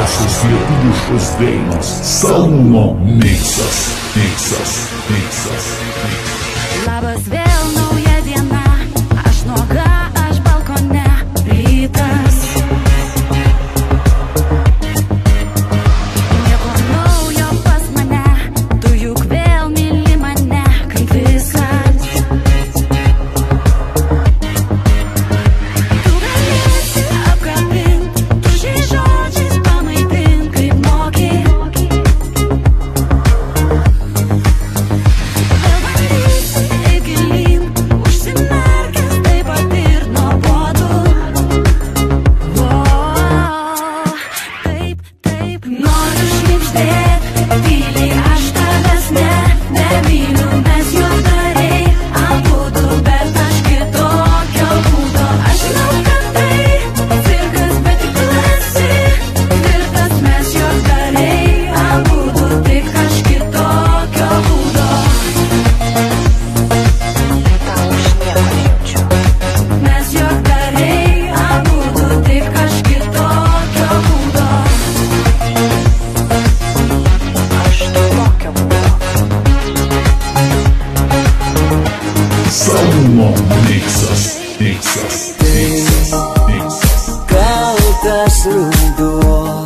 sucesso lietuviškos dainos. Saugumo miksas. Labas, vėl nauja diena, aš nuoga, aš balkone, rytas. Nieko naujo pas mane, tu juk vėl myli mane, kaip viskas. Tu galėsi apkabint, tu šiais žodžiais pamaitint, kaip moki. Saugumo miksas. Kaltas ruduo,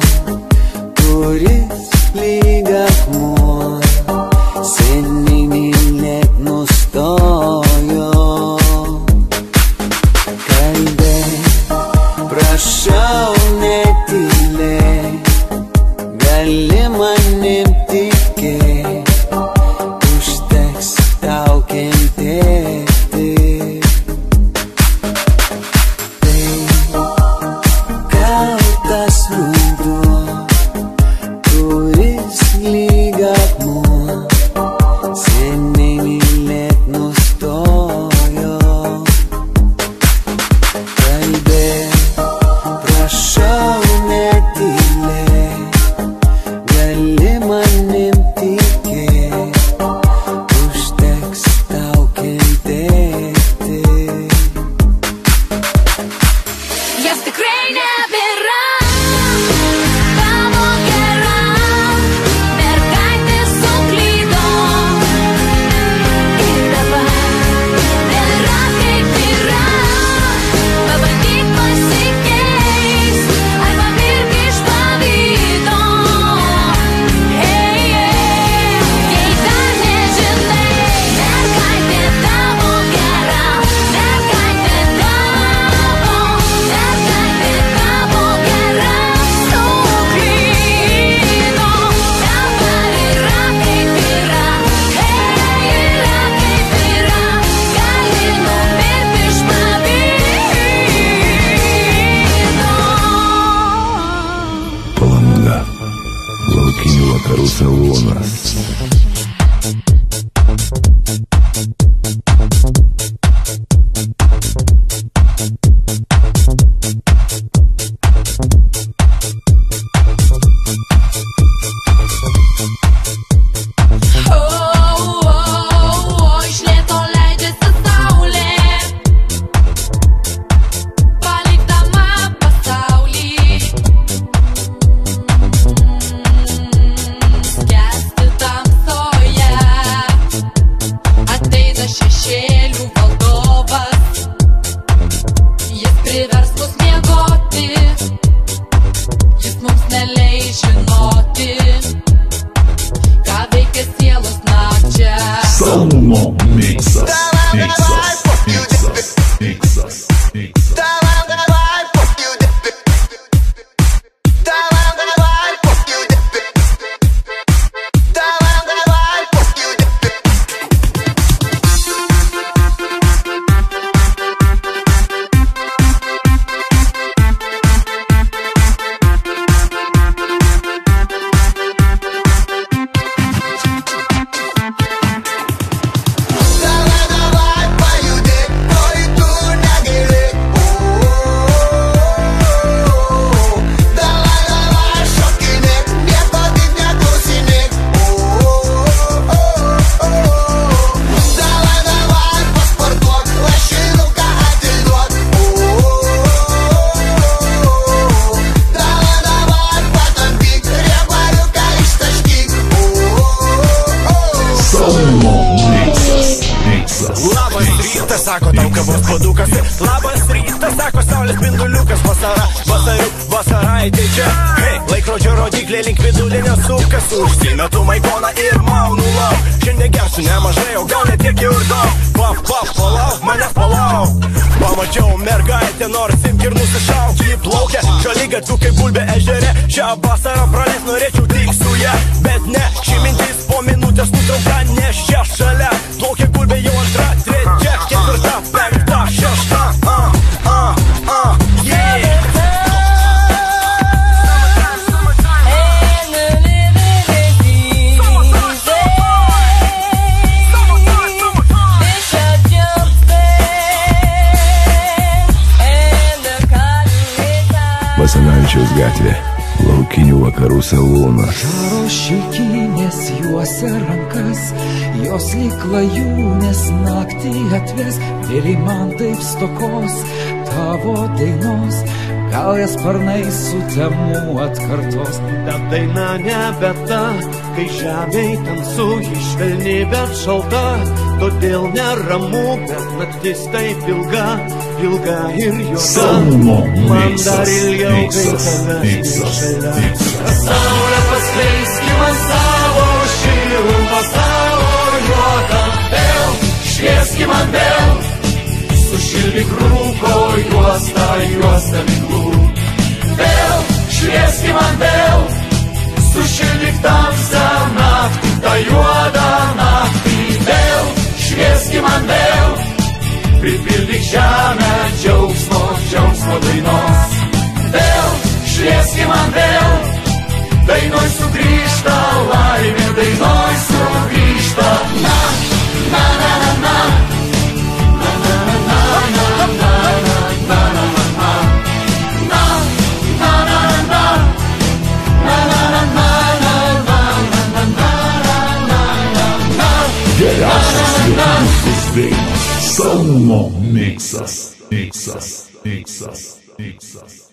kuris lyg akmuo, seniai net nustojo. Kalbėk, prašau netylėk, gali manim tikėt, užteks tau kentėti. Kaltas ruduo, kuris lyg akmuo, seniai net nustojo. Kalbėk, prašau netylėk, gali manim tikėt, užteks tau kentėti. Jas tikrai nebėra tavo gera, mergaitė suklydo. Ir dabar nėra kaip yra, pabandyk pasikeist, arba mirk iš pavydo. Jei dar nežinai, mergaitė tavo gera, mergaitė tavo gera suklydo. Dabar yra kaip yra, yra kaip yra, gali numirti iš pavydo. Palanga. Laukinių vakarų salonas. Iš lėto leidžiasi saulė, palikdama pasaulį skęsti tamsoje. Ateina šešėlių valdovas, jis privers mus miegoti, jis mums neleis žinoti, ką veikia sielos nakčia. Saugumo miksas. Давай, Mixas. Labas rytas, sako tau kavos padukas. Labas rytas, sako saulės spinduliukas. Vasaraitė čia, hei, laikrodžio rodiklė link vidulinio sukas. Užsimetu maikoną ir maunu lauk. Šiandien gersiu nemažai, o gal net tiek ir daug. Palauk, manęs palauk. Pamačiau mergaitę, nors imk ir nusišauk. Ji plaukia, šaligatviu kaip bulbė ežere. Šią vasarą praleist norėčiau tik su ja, bet ne, ši mintis po minutės nutrauka. Nes čia šalia plaukia gulbė jau antra, trečia, ketvirta, penkta, šešta. Yeah. Basanavičiaus gatvė, laukinių vakarų salonas. Žaro šilkinės juose rankas, jos lyg klajūnės naktį atves. Vėliai man taip stokos tavo dainos, gal jas sparnai sutemų atkartos. Bet daina nebe ta, kai žemėj tamsu, ji švelni bet šalta. Todėl neramu, bet naktis taip ilga, ilga ir juoda. Saugumo Man dar Mixas, ilgiau, kai tavęs Mixas, nešalia. Mixas. Saulė paskleiski man savo šilumą, savo juodą vėl. Švieski man vėl, sušildyk rūko juostą, juostą minglų. Vėl, švieski man vėl, sušildyk tamsą naktį, tą juodą naktį. Vėl, švieski man vėl, pripildyk žemę džiaugsmo, džiaugsmo dainos. Vėl, švieski man vėl, dainoj sugrįžta laimė, dainoj sugrįžta. Na, na, na, na, na. Geriausias lietuviškos dainos. Saugumo Mixas, Mixas, Mixas, Mixas.